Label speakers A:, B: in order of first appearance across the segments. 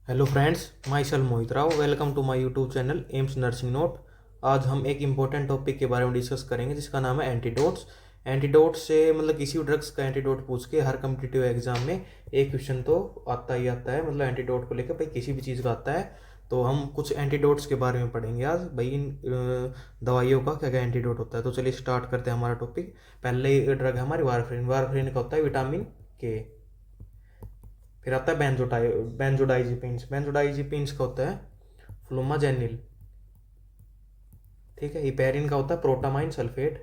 A: Hello friends, myself Mohit Rao. Welcome to my YouTube channel AIIMS nursing note. आज हम एक important topic के बारे में डिस्कस करेंगे जिसका नाम है एंटीडोट्स। एंटीडोट से मतलब किसी भी ड्रग्स का एंटीडोट पूछ के हर कम्पिटिटिव एग्जाम में एक क्वेश्चन तो आता ही आता है। मतलब एंटीडोट को लेकर भाई किसी भी चीज़ का आता है। तो हम कुछ एंटीडोट्स के बारे में पढ़ेंगे आज भाई। इन दवाइयों का क्या क्या एंटीडोट होता है। तो चलिए स्टार्ट करते हैं हमारा टॉपिक। पहले ड्रग है हमारी वारफेरिन। वारफेरिन का होता है विटामिन के। फिर आता है बेंजोडाइजिपिन्स। बेंजोडाइजिपिन्स का होता है फ्लोमाजेनिल। ठीक है। हिपेरिन का होता है protamine sulphate.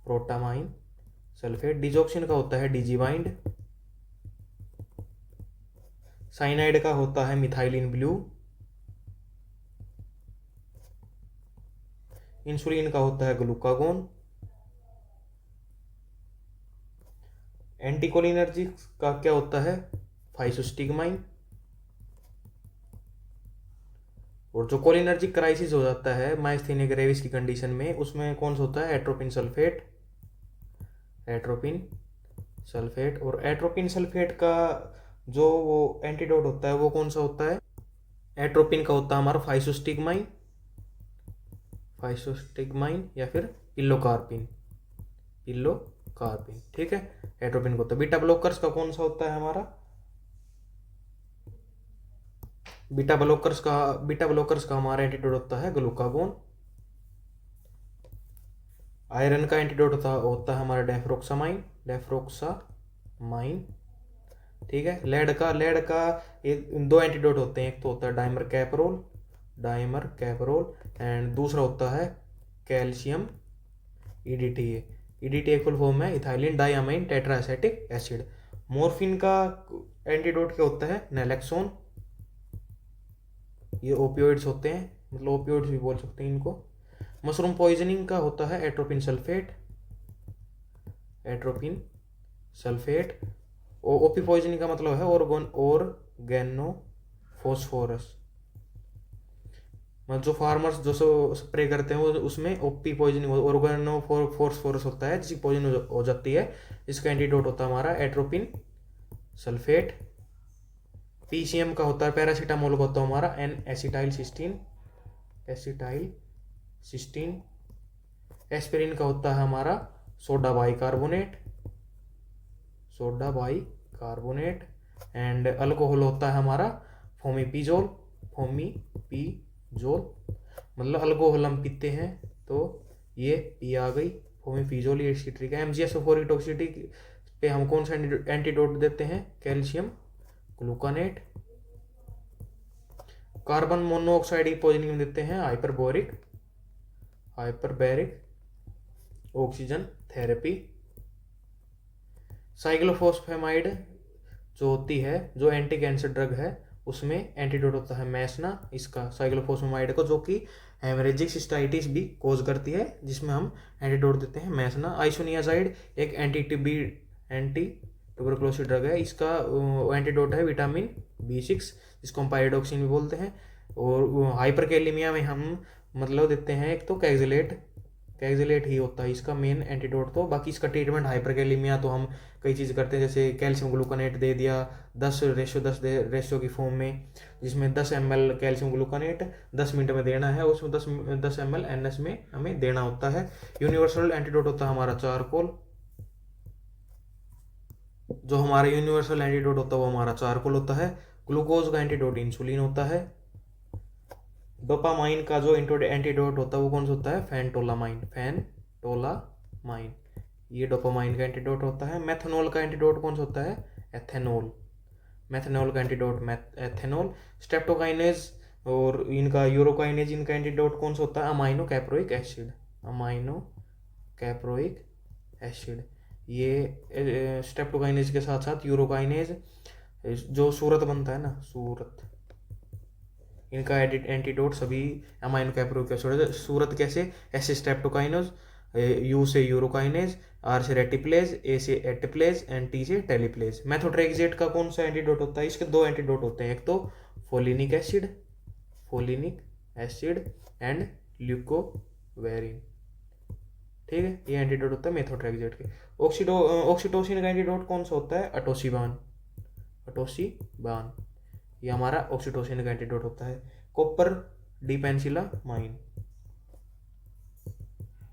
A: Protamine sulphate. Digoxin का होता है डिजीवाइंड। साइनाइड का होता है मिथाइलिन ब्लू। इंसुलिन का होता है ग्लूकागोन। एंटीकोलिनर्जिक का क्या होता है फाइसोस्टिगमाइन। और जो कोलिनर्जिक क्राइसिस हो जाता है माइस्थेनिया ग्रेविस की कंडीशन में, उसमें कौन सा होता है एट्रोपिन सल्फेट। Atropine sulphate. और एट्रोपिन सल्फेट का जो वो एंटीडोट होता है वो कौन सा होता है। एट्रोपिन का होता है हमारा फाइसोस्टिगमाइन। फाइसोस्टिगमाइन या फिर पिल्लोकार्पिन। पिल्लोकार्पिन। ठीक है। एट्रोपिन को होता है। बीटा ब्लॉकर्स का हमारा बीटा ब्लॉकर्स का हमारा एंटीडोट होता है ग्लूकागोन। आयरन का एंटीडोट होता है हमारा डेफ्रोक्सामाइन। ठीक है। लेड का एक दो एंटीडोट होते हैं। एक तो होता है डाइमर कैपरोल एंड दूसरा होता है calcium EDTA. EDTA full form है इथाइलिन डाइअमाइन टेट्राएसिटिक एसिड। मॉर्फिन का एंटीडोट क्या होता है नैलेक्सोन। ये ओपियोइड्स होते हैं, मतलब ओपियोइड्स भी बोल सकते हैं इनको। मशरूम पॉइजनिंग का होता है atropine sulphate. Atropine sulphate. OP poisoning का मतलब है ऑर्गेनोफॉस्फोरस। मतलब जो फार्मर्स जो स्प्रे करते हैं वो उसमें ओपी पॉइजनिंग ऑर्गेनोफॉस्फोरस होता है जिसकी पॉइजन हो जाती है। इसका एंटीडोट होता है हमारा एट्रोपिन सल्फेट। पीसीएम का होता है पैरासीटामोल का होता है हमारा एन एसिटाइल सिस्टीन। एस्पिरिन का होता है हमारा सोडा बाइकार्बोनेट। एंड अल्कोहल होता है हमारा फोमिपीजोल। मतलब अल्कोहल हम पीते हैं तो ये पी आ गई फोमिपीजोल। ये इसकी ट्रिक है। एमजीएसओ4 टॉक्सिसिटी पे हम कौन सा एंटीडोट देते हैं कैल्शियम ग्लूकानेट। कार्बन मोनोऑक्साइड की पॉइजनिंग देते हैं हाइपरबैरिक ऑक्सीजन थेरेपी। साइक्लोफॉस्फेमाइड जो होती है जो एंटी कैंसर ड्रग है उसमें एंटीडोट होता है मैसना इसका साइक्लोफॉस्फेमाइड को, जो कि हेमरेजिक सिस्टाइटिस भी कोज करती है, जिसमें हम एंटीडोट देते हैं मैसना। आइसोनियाजाइड एक एंटी ट्यूबरकुलोसिस ड्रग है। इसका एंटीडोट है विटामिन B6 जिसको हम पायरिडोक्सिन भी बोलते हैं। और हाइपरकैलिमिया में हम मतलब देते हैं एक तो कैक्सिलेट ही होता है इसका मेन एंटीडोट। तो बाकी इसका ट्रीटमेंट हाइपरकैलिमिया तो हम कई चीज़ करते हैं, जैसे कैल्शियम ग्लूकोनेट दे दिया 10:10 रेशियो की फॉर्म में, जिसमें 10 ml कैल्शियम ग्लूकोनेट 10 मिनट में देना है। उसमें 10 ml NS में हमें देना होता है। यूनिवर्सल एंटीडोट होता है हमारा चारकोल। जो हमारा यूनिवर्सल एंटीडोट होता है वो हमारा चारकोल होता है। ग्लूकोज का एंटीडोट इंसुलिन होता है। डोपामाइन का जो एंटीडोट होता है वो कौन सा होता है फैंटोलामाइन। ये डोपामाइन का एंटीडोट होता है। मेथनॉल का एंटीडोट कौन सा होता है मेथनॉल का एंटीडोट एथेनॉल। स्ट्रेप्टोकाइनेज और इनका यूरोकाइनेज इनका एंटीडोट कौन सा होता है अमाइनो कैप्रोइक एसिड। ये स्ट्रेप्टोकाइनेज के साथ साथ यूरोकाइनेज जो सूरत बनता है ना इनका एंटीडोट सभी अमाइनो कैप्रोइक एसिड। सूरत कैसे ऐसे स्ट्रेप्टोकाइनेज, यू से यूरोकाइनेज, आर से रेटिप्लेज, ए से एटिप्लेज एंड टी से टेलिप्लेज। मेथोट्रेक्सेट का कौन सा एंटीडोट होता है। इसके दो एंटीडोट होते हैं, एक तो फोलिनिक एसिड एंड ल्यूकोवेरिन। ठीक है। ये एंटीडोट होता है मेथोट्रेक्सेट के। ऑक्सीटोसिन का एंटीडोट कौन सा होता है अटोसिबान, ये हमारा ऑक्सीटोसिन का एंटीडोट होता है। कॉपर डिपेंसिलामाइन,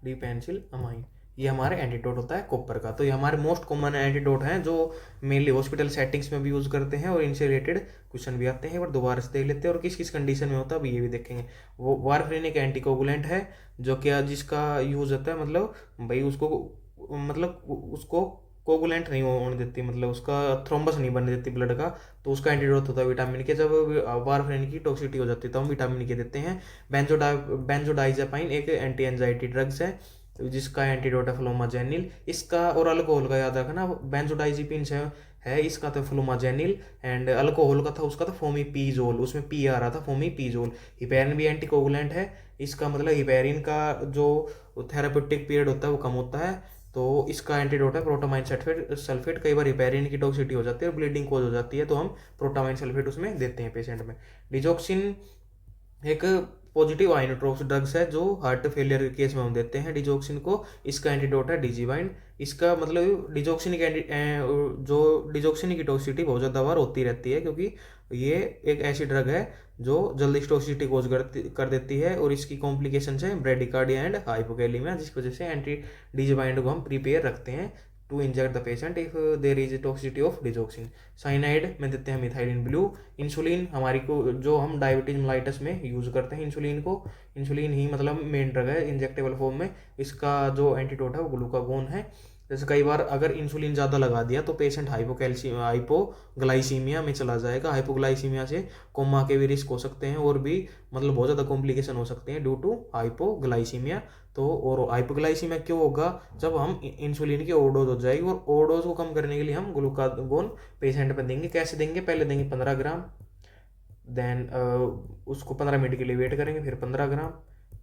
A: डिपेंसिलामाइन, ये हमारा एंटीडोट होता है कॉपर का। तो ये हमारे मोस्ट कॉमन एंटीडोट हैं जो मेनली हॉस्पिटल सेटिंग्स में भी यूज़ करते हैं, और इनसे रिलेटेड क्वेश्चन भी आते हैं। और दोबारा से देख लेते हैं और किस किस कंडीशन में होता है अभी ये भी देखेंगे। वो वारफेरिन एक एंटीकोगुलेंट है जो क्या जिसका यूज़ होता है, मतलब भाई उसको, मतलब उसको कोगुलेंट नहीं होने देती, मतलब उसका थ्रोम्बस नहीं बनने देती ब्लड का, तो उसका एंटीडोट होता है विटामिन के। जब वारफेरिन की टॉक्सिसिटी हो जाती है तो हम विटामिन के देते हैं। बेंजोडाइजेपाइन एक एंटी एंजाइटी ड्रग्स है जिसका एंटीडोट है फ्लोमाजेनिल। इसका और अल्कोहल का याद रखना, बेंजोडाइजेपिन है इसका तो फ्लोमाजेनिल, एंड अल्कोहल का था उसका तो फोमीपीजोल, उसमें पी आ रहा था, फोमीपीजोल। हिपेरिन भी एंटीकोगुलेंट है, इसका मतलब हिपेरिन का जो थेरापेटिक पीरियड होता है वो कम होता है, तो इसका एंटीडोट है प्रोटामाइन सल्फेट। कई बार हिपेरिन की टॉक्सिसिटी हो जाती है और ब्लीडिंग कोज हो जाती है तो हम प्रोटामाइन सल्फेट उसमें देते हैं पेशेंट में। डिजोक्सिन एक पॉजिटिव आइनोट्रोप्स ड्रग्स है जो हार्ट फेलियर के केस में हम देते हैं डिजोक्सिन को। इसका एंटीडोट है डिजीवाइन। इसका मतलब डिजोक्सिन जो डिजोक्सिन की टॉक्सिसिटी बहुत ज़्यादा बार होती रहती है, क्योंकि ये एक ऐसी ड्रग है जो जल्दी टॉक्सिसिटी कोज कर देती है, और इसकी कॉम्प्लिकेशन है ब्रेडिकार्डिया एंड हाइपोकैलिमिया, जिसकी वजह से एंटी डिजीवाइन को हम प्रिपेयर रखते हैं to inject the patient if there is toxicity of digoxin. Cyanide में देते हैं मिथाइलिन ब्लू। इंसुलिन हमारी को जो हम डायबिटीज मेलाइटस में यूज़ करते हैं इंसुलिन को, इंसुलिन ही मतलब मेन ड्रग है इंजेक्टेबल फॉर्म में। इसका जो एंटीडोट है वो ग्लूकागोन है। जैसे कई बार अगर इंसुलिन ज़्यादा लगा दिया तो पेशेंट हाइपोग्लाइसीमिया में चला जाएगा। हाइपोग्लाइसीमिया से कोमा के भी रिस्क हो सकते हैं, और भी मतलब बहुत ज़्यादा कॉम्प्लिकेशन हो सकते हैं ड्यू टू हाइपोग्लाइसीमिया। तो और हाइपोग्लाइसीमिया क्यों होगा, जब हम इंसुलिन की ओवरडोज हो जाएगी, और ओवरडोज को कम करने के लिए हम ग्लूकागोन पेशेंट पे देंगे। कैसे देंगे, पहले देंगे 15 ग्राम, देन उसको 15 मिनट के लिए वेट करेंगे, फिर 15 ग्राम,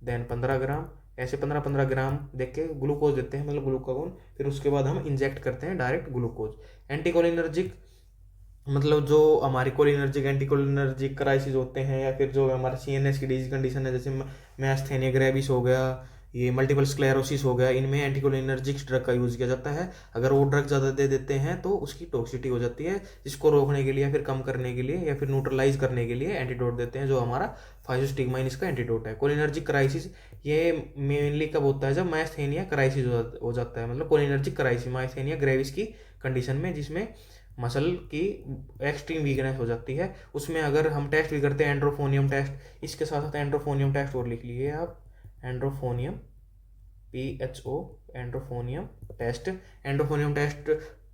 A: देन 15 ग्राम, ऐसे 15-15 ग्राम देख के ग्लूकोज देते हैं, मतलब ग्लूकागोन। फिर उसके बाद हम इंजेक्ट करते हैं डायरेक्ट ग्लूकोज। एंटीकोलिनर्जिक मतलब जो हमारी कोलिनर्जिक एंटीकोलिनर्जिक क्राइसिस होते हैं, या फिर जो हमारे सीएनएस की डिजीज कंडीशन है, जैसे मैस्थेनिया ग्रेविस हो गया, ये मल्टीपल स्क्लेरोसिस हो गया, इनमें एंटीकोलिनर्जिक ड्रग का यूज़ किया जाता है। अगर वो ड्रग ज़्यादा दे देते हैं तो उसकी टॉक्सिसिटी हो जाती है, जिसको रोकने के लिए या फिर कम करने के लिए या फिर न्यूट्रलाइज करने के लिए एंटीडोट देते हैं, जो हमारा फाइजोस्टिग्माइन इसका एंटीडोट है। कोलिनर्जिक क्राइसिस ये मेनली कब होता है, जब मैस्थेनिया क्राइसिस हो जाता है, मतलब कोलिनर्जिक क्राइसिस मैस्थेनिया ग्रेविस की कंडीशन में, जिसमें मसल की एक्सट्रीम वीकनेस हो जाती है। उसमें अगर हम टेस्ट भी करते हैं एंड्रोफोनियम टेस्ट, इसके साथ साथ एंड्रोफोनियम टेस्ट और लिख लीजिए आप, edrophonium PHO, edrophonium test. Edrophonium test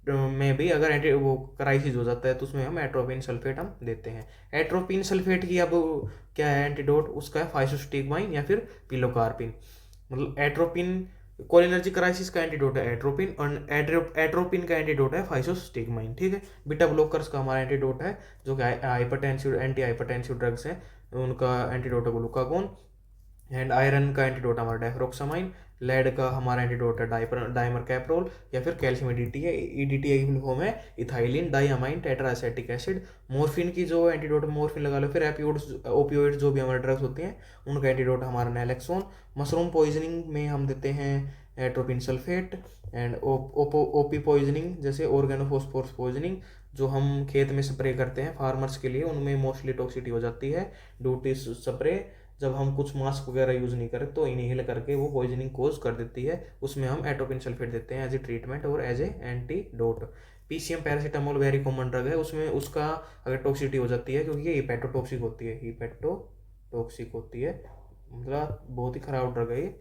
A: में भी अगर वो क्राइसिस हो जाता है तो उसमें हम एट्रोपिन सल्फेट हम देते हैं। एट्रोपिन सल्फेट की अब क्या है एंटीडोट, उसका है फाइसोस्टिग्माइन या फिर पिलोकार्पिन। मतलब एट्रोपिन कोलिनर्जिक क्राइसिस का एंटीडोट है एट्रोपिन, और एट्रोपिन का एंटीडोट है फाइसोस्टिग्माइन, ठीक है। बीटा ब्लॉकर्स का हमारा एंटीडोट है, जो कि हाइपरटेंसिव एंटी हाइपरटेंसिव ड्रग्स हैं, उनका एंटीडोट है ग्लूकागोन। एंड आयरन का एंटीडोट हमारा डेफ्रोक्सामाइन। लेड का हमारा एंटीडोट है डाइमर कैप्रोल, या फिर कैल्शियम ईडीटी है, ईडीटी की फुल फॉर्म है इथाइलिन डाइअमाइन टेट्राएसिटिक एसिड। मॉर्फिन की जो एंटीडोट मॉर्फिन लगा लो, फिर ओपियोइड्स जो भी हमारे ड्रग्स होते हैं उनका एंटीडोट हमारा नैलेक्सोन। मशरूम पॉइजनिंग में हम देते हैं atropine sulphate. And OP poisoning जैसे ऑर्गेनोफॉस्फोरस पॉइजनिंग जो हम खेत में स्प्रे करते हैं फार्मर्स के लिए, उनमें मोस्टली टॉक्सिसिटी हो जाती है ड्यू टू स्प्रे। जब हम कुछ मास्क वगैरह यूज़ नहीं करें तो इनहेल करके वो पॉइजनिंग कोज कर देती है, उसमें हम एट्रोपिन सल्फेट देते हैं एज ए ट्रीटमेंट और as a antidote. PCM paracetamol very common drug है, उसमें उसका अगर टॉक्सिसिटी हो जाती है, क्योंकि ये हिपेटोटॉक्सिक होती है, हिपेटोटॉक्सिक होती है, मतलब बहुत ही खराब ड्रग है ये।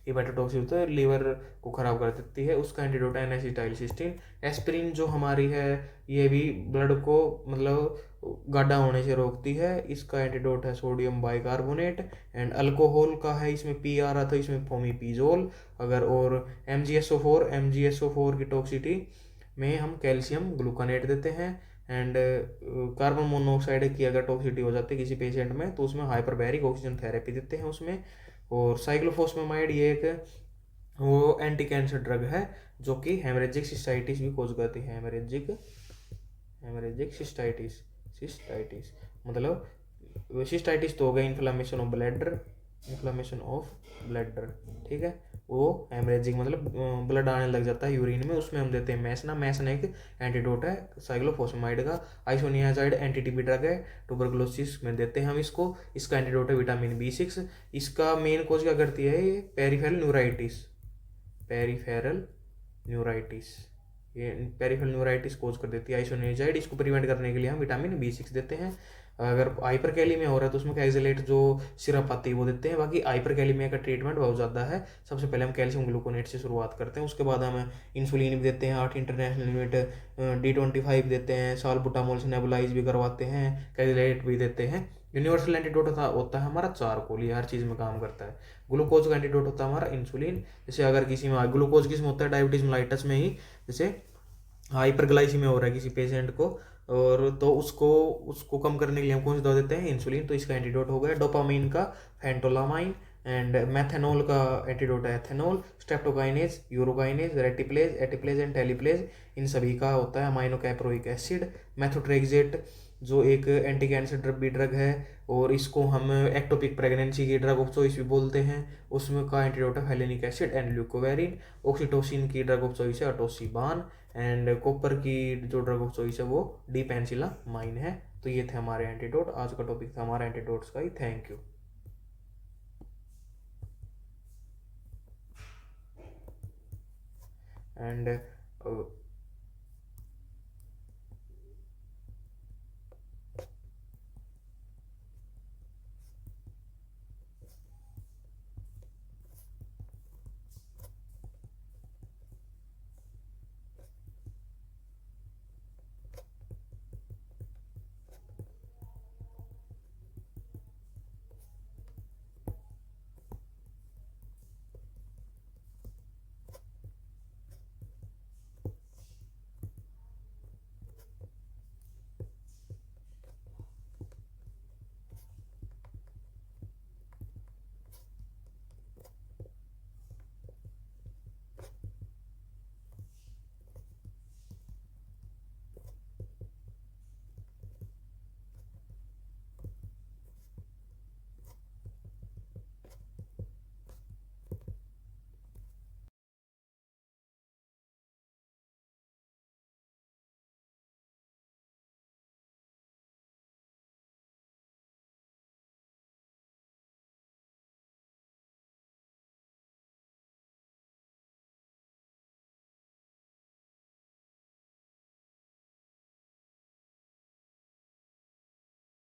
A: हिपेटोटॉक्सिक होता है, लीवर को ख़राब कर देती है, उसका एंटीडोट है एन-एसिटाइलसिस्टीन। एस्पिरिन जो हमारी है ये भी ब्लड को मतलब गाढ़ा होने से रोकती है, इसका एंटीडोट है सोडियम बाइकार्बोनेट। एंड अल्कोहल का है, इसमें पी आ रहा था, इसमें फोमीपीजोल। अगर और MgSO4 की टॉक्सिसिटी में हम कैल्शियम ग्लूकानेट देते हैं। एंड कार्बन मोनोऑक्साइड की अगर टॉक्सिसिटी हो जाती है किसी पेशेंट में तो उसमें हाइपरबैरिक ऑक्सीजन थेरेपी देते हैं उसमें। और साइक्लोफॉस्फेमाइड ये एक वो एंटी कैंसर ड्रग है जो कि हेमरेजिक सिस्टाइटिस भी कोज करती है। हेमरेजिक सिस्टाइटिस मतलब सिस्टाइटिस तो हो गया इन्फ्लामेशन ऑफ ब्लैडर, ठीक है। वो हेमरेजिंग मतलब ब्लड आने लग जाता है यूरिन में, उसमें हम देते हैं मैसना। मैसना एक एंटीडोट है साइक्लोफॉसमाइड का। आइसोनियाजाइड एंटी टीबी ड्रग है, ट्यूबरकुलोसिस में देते हैं हम इसको। इसका एंटीडोट है विटामिन B6। इसका मेन कोज क्या करती है, ये पेरिफेरल न्यूराइटिस, पेरिफेरल न्यूराइटिस, ये पेरिफेरल न्यूराइटिस कोज कर देती है आइसोनियाजाइड। इसको प्रिवेंट करने के लिए हम विटामिन B6 देते हैं। अगर हाइपरकैलेमिया हो रहा है तो उसमें कैक्सिलेट जो सिरप आती है वो देते हैं। बाकी हाइपरकैलेमिया का ट्रीटमेंट बहुत ज़्यादा है। सबसे पहले हम कैल्शियम ग्लूकोनेट से शुरुआत करते हैं, उसके बाद हम इंसुलिन भी देते हैं 8 इंटरनेशनल यूनिट, D25 देते हैं, सालबुटामोल से नेबुलाइज भी करवाते हैं, कैल्शिलेट भी देते हैं। यूनिवर्सल एंटीडोट होता है हमारा चारकोल, ये हर चीज़ में काम करता है। ग्लूकोज का एंटीडोट होता है हमारा इंसुलिन। जैसे अगर किसी में ग्लूकोज किस में होता है, डायबिटीज मेलाइटस में ही, जैसे हाइपरग्लाइसीमिया हो रहा है किसी पेशेंट को, और तो उसको उसको कम करने के लिए हम कौन सी दवा देते हैं, इंसुलिन। तो इसका एंटीडोट हो गया। डोपामाइन का फेंटोलामाइन, एंड मैथेनॉल का एंटीडोट है ethanol. Streptokinase, urokinase, reteplase, alteplase and teleplase, इन सभी का होता है अमाइनोकैप्रोइक एसिड। मेथोट्रेक्सेट जो एक एंटी कैंसर ड्रग है, और इसको हम एक्टोपिक प्रेगनेंसी की ड्रग ऑफ चॉइस भी बोलते हैं। उसमें का एंटीडोट है हेलेनिक एसिड एंड ल्यूकोवेरिन। ऑक्सीटोसिन की ड्रग ऑफ चॉइस है अटोसिबान, एंड कॉपर की जो ड्रग ऑफ चॉइस है वो डिपेंसिलामाइन है। तो ये थे हमारे एंटीडोट। आज का टॉपिक था हमारा एंटीडोट्स का ही। Thank you. एंड